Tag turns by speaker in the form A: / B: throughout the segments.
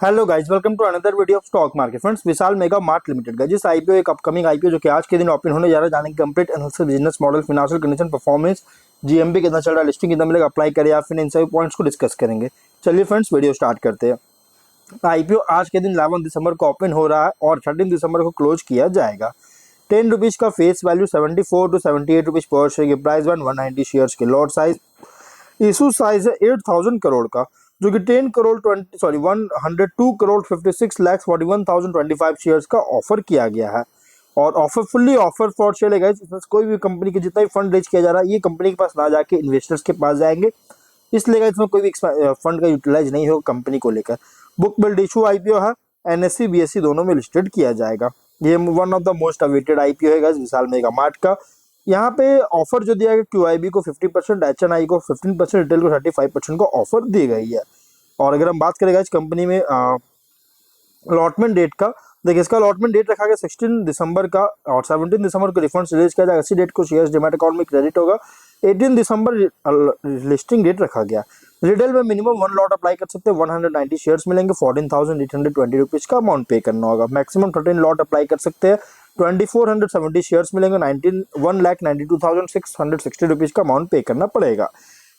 A: Hello guys, welcome to another video of stock market. Friends, Vishal Mega Mart Limited का जिस IPO एक upcoming IPO जो कि आज के दिन ओपन होने जा रहा है, जाने की complete analysis, business model, financial condition, performance, GMB कितना चल रहा है, लिस्टिंग कितना मिलेगा, अप्लाई करें या फिर इन सभी पॉइंट्स को डिस्कस करेंगे। चलिए फ्रेंड्स, वीडियो स्टार्ट करते हैं। आईपीओ आज के दिन 11 दिसंबर को ओपन हो रहा है और 13 दिसंबर को क्लोज किया जाएगा। 10 रुपीज का फेस वैल्यू 74 टू 78 रुपीज पर शेयर की प्राइस वन 190 शेयर्स के लॉट साइज, इशू साइज है 8000 करोड़ का, जो कि 10 करोड़ 102 करोड़ 56 लाख 41,025 शेयर्स का ऑफर किया गया है। और ऑफर फुल्ली ऑफर फॉर चलेगा। इसमें कोई भी कंपनी के जितना भी फंड रेज किया जा रहा है ये कंपनी के पास ना जाके इन्वेस्टर्स के पास जाएंगे, इसलिए इसमें कोई भी फंड का यूटिलाइज नहीं होगा कंपनी को लेकर। बुक बिल्ड इशू आईपीओ है, एनएससी बीएससी दोनों में लिस्टेड किया जाएगा। ये one of the most awaited IPO है विशाल मेगा मार्ट का। यहाँ पे ऑफर जो दिया गया क्यूआईबी को 50%, एचएनआई को 15%, रिटेल को 35% का ऑफर दी गई है। और अगर हम बात करेंगे इस कंपनी में अलॉटमेंट डेट का, देखिए इसका अलॉटमेंट डेट रखा गया 16 दिसंबर का और 17 दिसंबर को रिफंड रिलीज किया जाएगा। इसी डेट को शेयर्स डिमैट अकाउंट में क्रेडिट होगा। 18 दिसंबर लिस्टिंग डेट रखा गया। रिटेल में मिनिमम 1 लॉट अप्लाई कर सकते हैं, 190 शेयर्स मिलेंगे, 14,820 रुपीज का अमाउंट पे करना होगा। मैक्सिमम 13 लॉट अप्लाई कर सकते हैं, 2470 शेयर्स मिलेंगे, 1,92,660 रुपीज का अमाउंट पे करना पड़ेगा।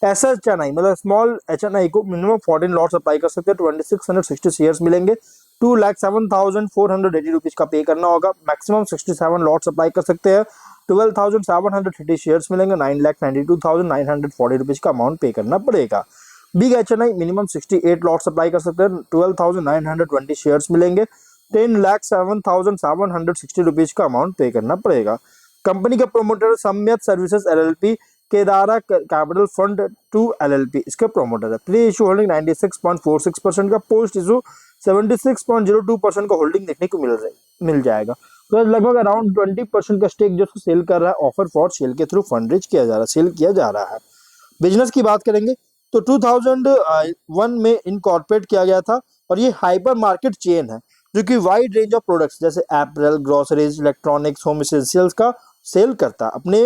A: ऐसा एचएनआई मतलब स्मॉल एचएनआई को मिनिमम 14 लॉट्स अप्लाई कर सकते हैं, 2660 शेयर्स मिलेंगे, 2,07,480 रुपीज का पे करना होगा। मैक्सिमम 67 लॉट्स अप्लाई कर सकते हैं, 12,730 शेयर्स मिलेंगे, 9,92,940 रुपीज का अमाउंट पे करना पड़ेगा। Big HNI minimum 68 lots apply कर सकते हैं, 12,920 शेयर्स मिलेंगे, 10,07,760 रुपीज का अमाउंट पे करना पड़ेगा। कंपनी का प्रोमोटर सम्यक services LLP, Kedaara capital fund 2 LLP इसके प्रोमोटर है। प्री इशू होल्डिंग 96.46% का, पोस्ट इशू 76.02% का होल्डिंग देखने को मिल जाएगा। तो लगभग अराउंड 20% का स्टेक जो सेल कर रहा है, ऑफर फॉर सेल के थ्रू फंड रेज किया जा रहा है, सेल किया जा रहा है। बिजनेस की बात करेंगे तो 2001 में इनकॉर्पोरेट किया गया था और ये हाइपर मार्केट चेन है जो कि वाइड रेंज ऑफ प्रोडक्ट्स जैसे apparel, groceries, electronics, home essentials का सेल करता है अपने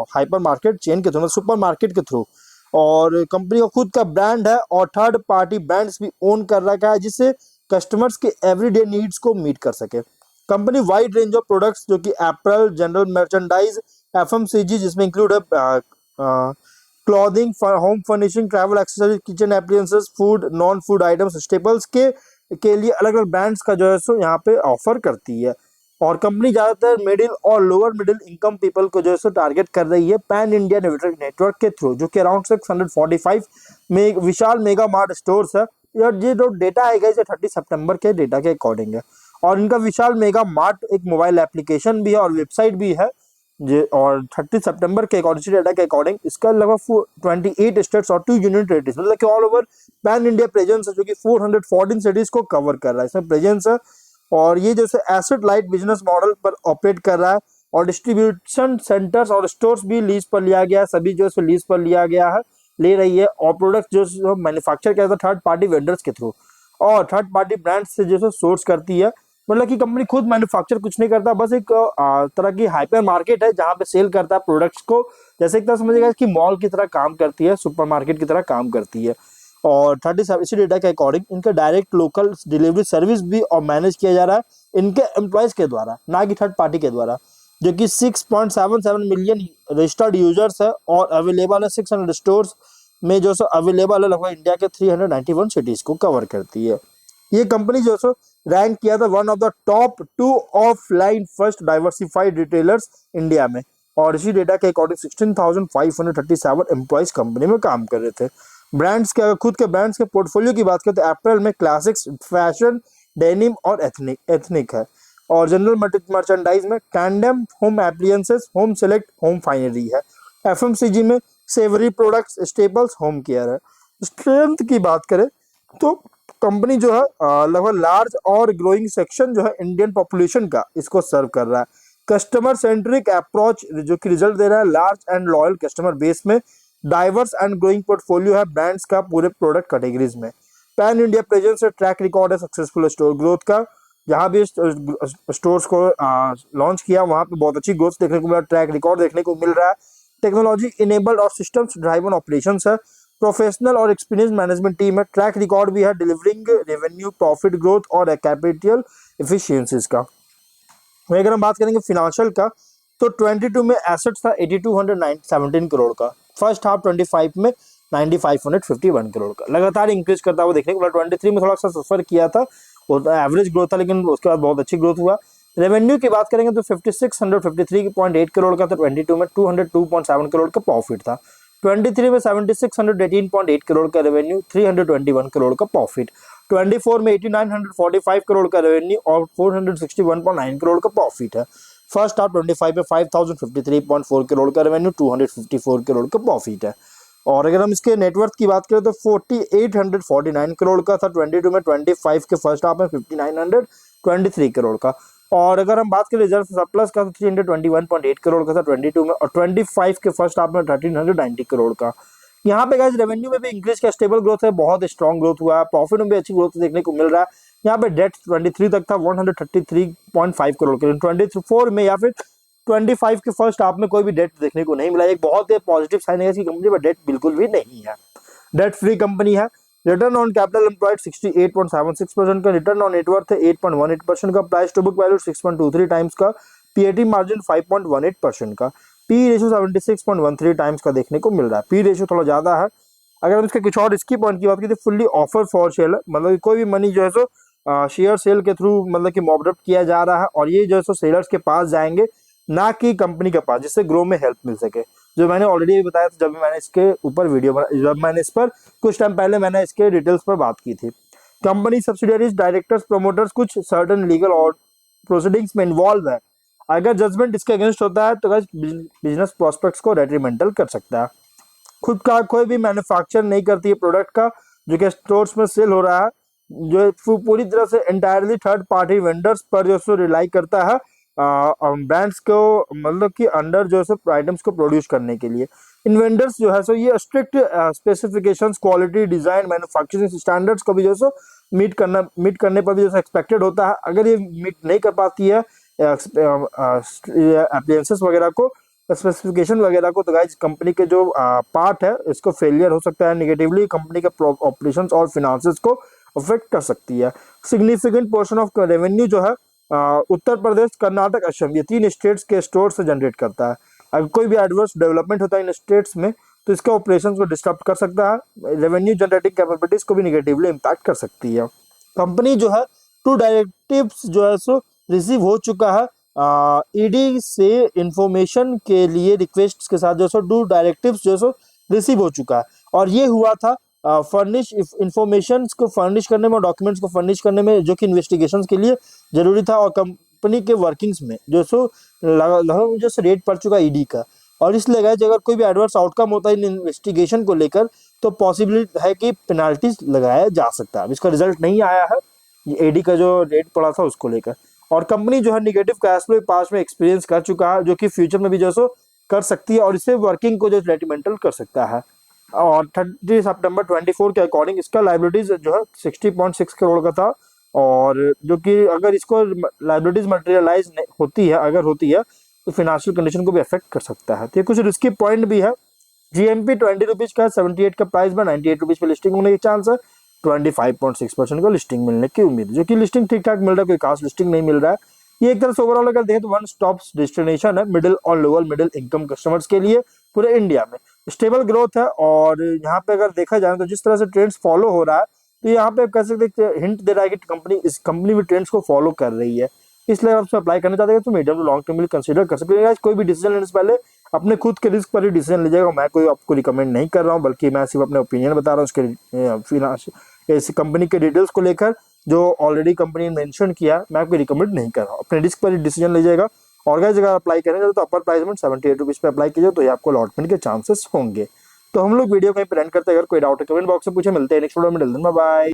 A: हाइपर मार्केट चेन के थ्रू, सुपर मार्केट के थ्रू। और कंपनी का खुद का ब्रांड है और थर्ड पार्टी ब्रांड्स भी ओन कर रखा है जिससे कस्टमर्स के एवरीडे नीड्स को मीट कर सके। Company wide range of products जो कि एपरल, जनरल मर्चेंडाइज, एफएमसीजी जिसमें इंक्लूड है clothing, home furnishing, travel accessories, kitchen appliances, food, non food items, staples के लिए अलग अलग ब्रांड्स का जो है सो यहाँ पे ऑफर करती है। और कंपनी ज्यादातर मिडिल और लोअर मिडिल इनकम पीपल को जो है सो टारगेट कर रही है पैन इंडिया नेटवर्क के थ्रू, जो कि अराउंड 645 में विशाल मेगा मार्ट स्टोर्स है। और ये जो डेटा है 30 सितंबर के डेटा के अकॉर्डिंग है। और इनका विशाल मेगा मार्ट एक मोबाइल एप्लीकेशन भी है और वेबसाइट भी है। और 30 सितंबर के अकॉर्डिंग डेटा के अकॉर्डिंग इसका लगभग 28 स्टेट्स और 2 यूनियन टेरिटरीज मतलब कि all over pan India presence है, जो कि 414 सिटीज को कवर कर रहा है, इसमें प्रेजेंस है। और ये जैसे एसेट लाइट बिजनेस मॉडल पर ऑपरेट कर रहा है और डिस्ट्रीब्यूशन सेंटर्स और स्टोर्स भी लीज पर लिया गया है, सभी जो है लीज पर लिया गया है, ले रही है। और प्रोडक्ट जो मैन्युफैक्चर किया जाता है थर्ड पार्टी वेंडर्स के थ्रू और थर्ड पार्टी ब्रांड्स से जो सोर्स करती है। मतलब कि कंपनी खुद मैन्युफैक्चर कुछ नहीं करता, बस एक तरह की हाइपर मार्केट है जहां पे सेल करता है प्रोडक्ट्स को। जैसे एक तरह समझिएगा कि मॉल की तरह काम करती है, सुपर मार्केट की तरह काम करती है। और 37 इसी डेटा के अकॉर्डिंग इनका डायरेक्ट लोकल डिलीवरी सर्विस भी और मैनेज किया जा रहा है इनके एम्प्लॉयज के द्वारा, ना कि थर्ड पार्टी के द्वारा, जो कि 6.77 मिलियन रजिस्टर्ड यूजर्स है और अवेलेबल है 600 स्टोर्स में, जो सो अवेलेबल है लगभग इंडिया के 391 सिटीज को कवर करती है। ये कंपनी जो सो रैंक किया था one of the top 2 offline first diversified retailers India में। और इसी डेटा के अकॉर्डिंग 16,537 एम्प्लॉयज कंपनी में काम कर रहे थे। ब्रांड्स के, खुद के ब्रांड्स के पोर्टफोलियो की बात करते हैं, अप्रैल में क्लासिक्स, फैशन, डेनिम और एथनिक है। और जनरल मर्चेंडाइज में कैंडम, home appliances, home select, home finery है। एफएमसीजी में savoury products, staples, home care है। स्ट्रेंथ की बात करें तो कंपनी जो है लगभग लार्ज और ग्रोइंग सेक्शन जो है इंडियन पॉपुलेशन का इसको सर्व कर रहा है। कस्टमर सेंट्रिक अप्रोच जो कि रिजल्ट दे रहा है large and loyal customer base में। डाइवर्स एंड ग्रोइंग पोर्टफोलियो है ब्रांड्स का पूरे प्रोडक्ट कैटेगरीज में। पैन इंडिया प्रेजेंस है, ट्रैक रिकॉर्ड है सक्सेसफुल स्टोर ग्रोथ का। जहां भी स्टोर्स को लॉन्च किया वहां पे बहुत अच्छी ग्रोथ देखने को मिला, ट्रैक रिकॉर्ड देखने को मिल रहा है। टेक्नोलॉजी इनेबल्ड और सिस्टम्स ड्राइवन ऑपरेशंस है। प्रोफेशनल और एक्सपीरियंस मैनेजमेंट टीम है, ट्रैक रिकॉर्ड भी है डिलीवरिंग रेवेन्यू प्रॉफिट ग्रोथ और कैपिटल एफिशिएंसीज का। वहीं अगर हम बात करेंगे फिनेंशियल का, तो 22 में एसेट्स था 8217 करोड़ का, फर्स्ट हाफ 25 में 9551 करोड़ का, लगातार इंक्रीज करता हुआ देखने को मिला। 23 में थोड़ा सा सफर किया था, एवरेज ग्रोथ था, लेकिन उसके बाद बहुत अच्छी ग्रोथ हुआ। रेवेन्यू की बात करेंगे तो 5653.8 करोड़ का था, 22 में 202.7 करोड़ का प्रॉफिट था, 23 में 7618.8 करोड़ का रेवेन्यू, 321 करोड़ का प्रॉफिट, 24 में 8945 करोड़ का रेवेन्यू और 461.9 करोड़ का प्रॉफिट है। फर्स्ट हाफ 25 में 5053.4 करोड़ का रेवेन्यू, 254 करोड़ का प्रॉफिट है। और अगर हम इसके नेटवर्थ की बात करें तो 4849 करोड़ का था 22 में, 25 के फर्स्ट हाफ में 5923 करोड़ का। और अगर हम बात करें रिजर्व सरप्लस का तो 321.8 करोड़ का था 22 में, और 25 के फर्स्ट हाफ में 1390 करोड़ का। यहाँ पे गाइस रेवेन्यू में भी इंक्रीज का स्टेबल ग्रोथ है, बहुत स्ट्रॉन्ग ग्रोथ हुआ है, प्रॉफिट में भी अच्छी ग्रोथ देखने को मिल रहा है। यहाँ पे डेट 23 तक था 133.5 करोड़ का, 24 में या फिर 25 के फर्स्ट हाफ में कोई भी डेट देखने को नहीं मिला। एक बहुत ही पॉजिटिव साइन है इसकी कंपनी पर डेट बिल्कुल भी नहीं है, डेट फ्री कंपनी है। रिटर्न ऑन कैपिटल एम्प्लॉयड 68.76% का, रिटर्न ऑन नेटवर्थ है 8.18% का, price to book value 6.23 times का, पीएटी मार्जिन 5.18% का, पी रेशियो 76.13 टाइम्स का देखने को मिल रहा है। पी रेशियो थोड़ा ज्यादा है। अगर हम इसके कुछ और रिस्की पॉइंट की बात करें तो फुल्ली ऑफर फॉर सेल है, मतलब कोई भी मनी जो है सो शेयर सेल के थ्रू मतलब कि मॉब अप किया जा रहा है, और ये जो है सो सेलर्स के पास जाएंगे, ना कि कंपनी के पास, जिससे ग्रो में हेल्प मिल सके। जो मैंने ऑलरेडी बताया था, जब मैंने इसके ऊपर जब मैंने इस पर कुछ टाइम पहले मैंने इसके डिटेल्स पर बात की थी। कंपनी सब्सिडियरीज डायरेक्टर्स प्रोमोटर्स कुछ सर्टन लीगल और प्रोसीडिंग्स में इन्वॉल्व है। अगर जजमेंट इसके अगेंस्ट होता है तो बिजनेस प्रोस्पेक्ट्स को डेट्रीमेंटल कर सकता है। खुद का कोई भी मैन्युफैक्चर नहीं करती है प्रोडक्ट का जो कि स्टोर्स में सेल हो रहा है, जो पूरी तरह से एंटायरली थर्ड पार्टी वेंडर्स पर जो रिलाई करता है ब्रांड्स को, मतलब कि अंडर जो है आइटम्स को प्रोड्यूस करने के लिए। इन वेंडर्स जो है सो ये strict specifications, quality, design, manufacturing standards को भी जो है मीट करने पर भी जो एक्सपेक्टेड होता है। अगर ये मीट नहीं कर पाती है अप्लायंसेस वगैरह को, स्पेसिफिकेशन वगैरह को, तो गाइस कंपनी के जो पार्ट है इसको फेलियर हो सकता है, निगेटिवली कंपनी के ऑपरेशंस और फिनांसेस को अफेक्ट कर सकती है। सिग्निफिकेंट पोर्शन ऑफ रेवेन्यू जो है उत्तर प्रदेश, कर्नाटक, असम, ये 3 स्टेट्स के स्टोर से जनरेट करता है। अगर कोई भी एडवर्स डेवलपमेंट होता है इन स्टेट्स में तो इसके ऑपरेशन को डिस्टर्ब कर सकता है, रेवेन्यू जनरेटिंग कैपेबिलिटीज को भी निगेटिवली इम्पैक्ट कर सकती है। कंपनी जो है 2 डायरेक्टिव्स जो है सो रिसीव हो चुका है ईडी से इंफॉर्मेशन के लिए रिक्वेस्ट के साथ, जो सो 2 डायरेक्टिव्स जो सो रिसीव हो चुका है, और ये हुआ था फर्निश इंफॉर्मेशन को फर्निश करने में, डॉक्यूमेंट्स को फर्निश करने में, जो कि इन्वेस्टिगेशन के लिए जरूरी था, और कंपनी के वर्किंग्स में जो सो लगभग जो रेट पड़ चुका ईडी का। और इसलिए गाइस अगर कोई भी एडवर्स आउटकम होता है इन इन्वेस्टिगेशन को लेकर तो पॉसिबिलिटी है कि पेनाल्टीज लगाया जा सकता है। अब इसका रिजल्ट नहीं आया है एडी का जो रेट पड़ा था उसको लेकर। और कंपनी जो है निगेटिव कैश फ्लो पास्ट में एक्सपीरियंस कर चुका है, जो कि फ्यूचर में भी जो सो कर सकती है, और इससे वर्किंग को जो डेट्रीमेंटल कर सकता है। और 30 सितंबर 24 के अकॉर्डिंग इसका लाइबिलिटीज जो है 60.6 करोड़ का था, और जो कि अगर इसको लाइबिलिटीज मटेरियलाइज होती है, अगर होती है तो फाइनेंशियल कंडीशन को भी अफेक्ट कर सकता है। तो ये कुछ रिस्की पॉइंट भी है। जीएमपी 20 रुपीज का 78 का प्राइस में 98 रुपीज पे लिस्टिंग होने के चांस है, 25.6% का लिस्टिंग मिलने की उम्मीद, जो कि लिस्टिंग ठीक ठाक मिल रहा है, कोई खास लिस्टिंग नहीं मिल रहा है। ये एक तरह से ओवरऑल अगर देखें तो वन स्टॉप डेस्टिनेशन है मिडिल और लोअर मिडिल इनकम कस्टमर्स के लिए पूरे इंडिया में। स्टेबल ग्रोथ है, और यहाँ पे अगर देखा जाए तो जिस तरह से ट्रेंड्स फॉलो हो रहा है तो यहाँ पे कह सकते हिंट दे रहा है कि इस कंपनी में ट्रेंड्स को फॉलो कर रही है। इसलिए आप अप्लाई करना चाहते हैं तो मीडियम टू लॉन्ग टर्म में कंसीडर कर सकते हैं। कोई भी डिसीजन लेने से पहले अपने खुद के रिस्क पर ही डिसीजन लीजिएगा। मैं कोई आपको रिकमेंड नहीं कर रहा हूँ, बल्कि मैं सिर्फ अपने ओपिनियन बता रहा हूँ उसके इस कंपनी के डिटेल्स को लेकर, जो ऑलरेडी कंपनी ने मेंशन किया, मैं आपको रिकमेंड नहीं कर रहा हूँ। अपने रिस्क पर ही डिसीजन लीजिएगा। और गाइस अगर अप्लाई करेंगे तो अपर प्राइस में 78 रुपीज पे अप्लाई कीजिए, तो ये आपको अलॉटमेंट के चांसेस होंगे। तो हम लोग वीडियो कहीं पर एंड करते हैं। अगर कोई डाउट है कमेंट बॉक्स में पूछे। मिलते हैं नेक्स्ट वीडियो में। Bye bye.